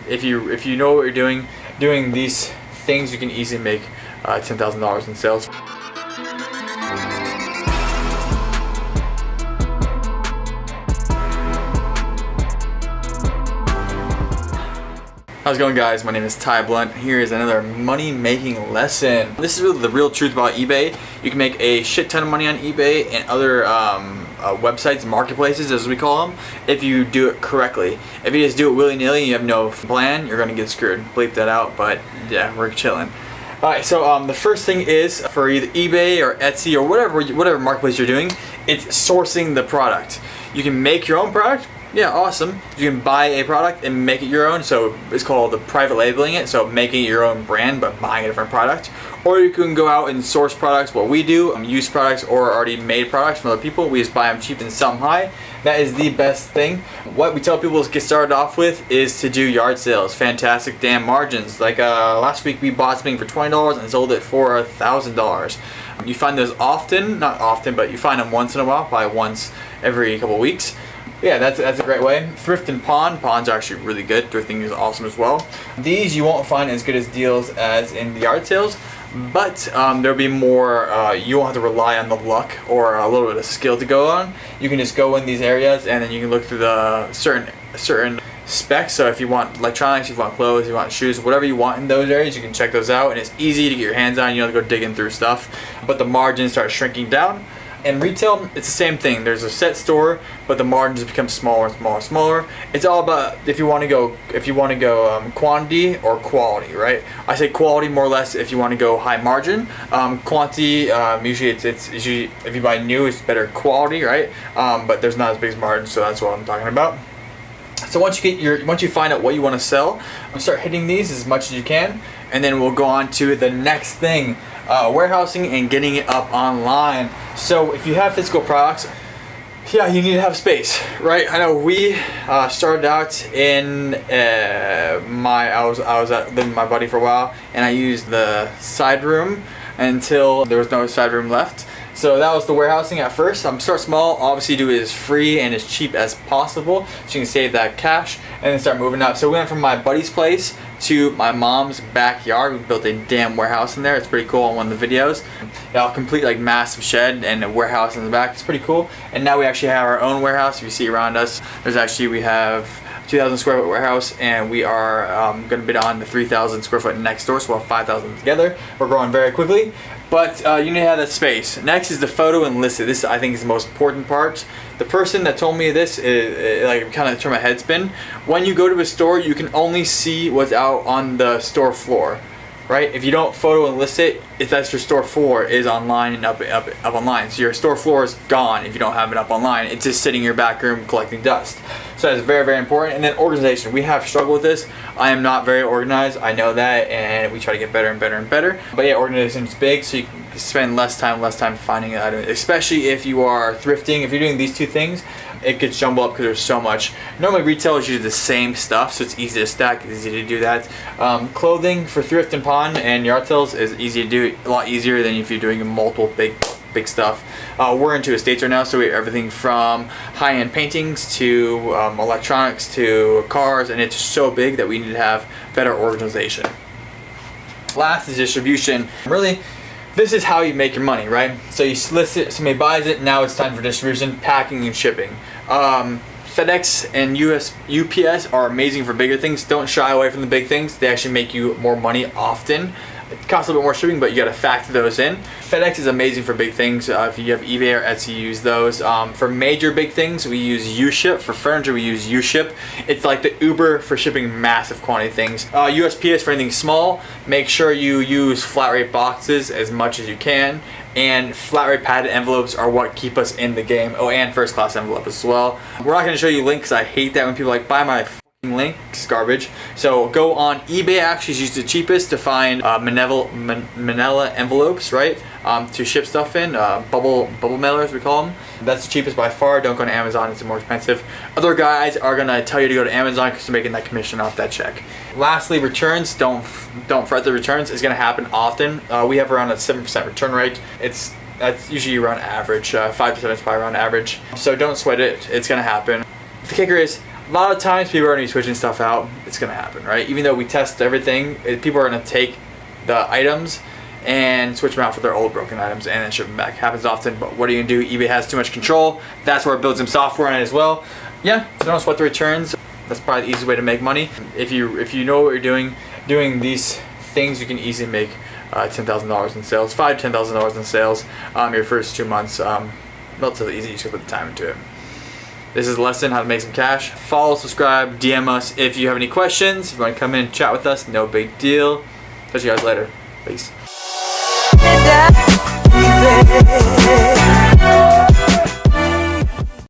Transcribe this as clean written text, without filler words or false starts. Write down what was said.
If you know what you're doing these things, you can easily make $10,000 in sales. How's it going, guys? My name is Ty Blunt. Here is another money making lesson. This is really the real truth about eBay. You can make a shit ton of money on eBay and other websites, marketplaces as we call them, if you do it correctly. If you just do it willy-nilly and you have no plan, you're gonna get screwed. Bleep that out, but yeah, we're chilling. Alright, so the first thing is for either eBay or Etsy or whatever marketplace you're doing, it's sourcing the product. You can make your own product. Yeah, awesome. You can buy a product and make it your own, so it's called the private labeling it, so making it your own brand but buying a different product. Or you can go out and source products, what we do, used products or already made products from other people. We just buy them cheap and sell them high. That is the best thing. What we tell people to get started off with is to do yard sales. Fantastic damn margins. Like last week we bought something for $20 and sold it for $1,000. You find those often, not often, but you find them once in a while, probably once every couple weeks. Yeah, that's a great way. Thrift and pawn. Pawn's are actually really good. Thrifting is awesome as well. These you won't find as good as deals as in the yard sales, but there'll be more, you won't have to rely on the luck or a little bit of skill to go on. You can just go in these areas and then you can look through the certain specs. So if you want electronics, if you want clothes, if you want shoes, whatever you want in those areas, you can check those out, and it's easy to get your hands on. You don't have to go digging through stuff, but the margins start shrinking down. In retail, it's the same thing. There's a set store, but the margins become smaller and smaller and smaller. It's all about if you want to go quantity or quality, right? I say quality more or less if you want to go high margin. Quantity, usually it's usually if you buy new, it's better quality, right? But there's not as big as margin, so that's what I'm talking about. So once you find out what you want to sell, start hitting these as much as you can, and then we'll go on to the next thing. Warehousing and getting it up online. So if you have physical products, yeah, you need to have space, right? I know we started out in I was living with my buddy for a while, and I used the side room until there was no side room left. So that was the warehousing at first. Start small, obviously do it as free and as cheap as possible so you can save that cash and then start moving up. So we went from my buddy's place to my mom's backyard. We built a damn warehouse in there. It's pretty cool on one of the videos. A complete like massive shed and a warehouse in the back. It's pretty cool. And now we actually have our own warehouse. If you see around us, we have 2,000 square foot warehouse, and we are going to bid on the 3,000 square foot next door, so we'll have 5,000 together. We're growing very quickly, but you need to have that space. Next is the photo and list it. This I think is the most important part. The person that told me this is like kind of turned my head spin. When you go to a store, you can only see what's out on the store floor, right? If you don't photo and list it, if that's your store floor is online and up online. So your store floor is gone if you don't have it up online. It's just sitting in your back room collecting dust. So that's very, very important. And then organization. We have struggled with this. I am not very organized. I know that, and we try to get better and better and better. But yeah, organization is big, so you can spend less time finding an item, especially if you are thrifting. If you're doing these two things, it gets jumbled up because there's so much. Normally retail is usually the same stuff, so it's easy to stack, it's easy to do that. Clothing for thrift and pawn and yard sales is easy to do, a lot easier than if you're doing multiple big stuff. We're into estates right now, so we have everything from high-end paintings to electronics to cars, and it's so big that we need to have better organization. Last is distribution. Really, this is how you make your money, right? So you list it, somebody buys it, now it's time for distribution, packing and shipping. FedEx and UPS are amazing for bigger things. Don't shy away from the big things. They actually make you more money often. It costs a little bit more shipping, but you got to factor those in. FedEx is amazing for big things. If you have eBay or Etsy, use those. For major big things, we use UShip. For furniture, we use UShip. It's like the Uber for shipping massive quantity things. USPS for anything small. Make sure you use flat rate boxes as much as you can. And flat rate padded envelopes are what keep us in the game. Oh, and first class envelope as well. We're not going to show you links. I hate that when people are like, buy my link. It's garbage. So go on eBay. Actually, is usually the cheapest to find manila envelopes, right? To ship stuff in. Bubble mailers, we call them. That's the cheapest by far. Don't go to Amazon. It's more expensive. Other guys are going to tell you to go to Amazon because they're making that commission off that check. Lastly, returns. Don't fret the returns. It's going to happen often. We have around a 7% return rate. That's usually around average. 5% is probably around average. So don't sweat it. It's going to happen. The kicker is, a lot of times people are going to be switching stuff out. it's gonna happen, right? Even though we test everything, people are gonna take the items and switch them out for their old broken items and then ship them back. Happens often, but what are you gonna do? eBay has too much control. That's where it builds some software on it as well. Yeah, so don't sweat the returns. That's probably the easiest way to make money. If you know what you're doing these things, you can easily make $10,000 in sales, $5,000 to $10,000 in sales your first 2 months. Relatively easy. You just put the time into it. This is a lesson how to make some cash. Follow, subscribe, DM us if you have any questions. If you want to come in and chat with us, no big deal. Catch you guys later. Peace.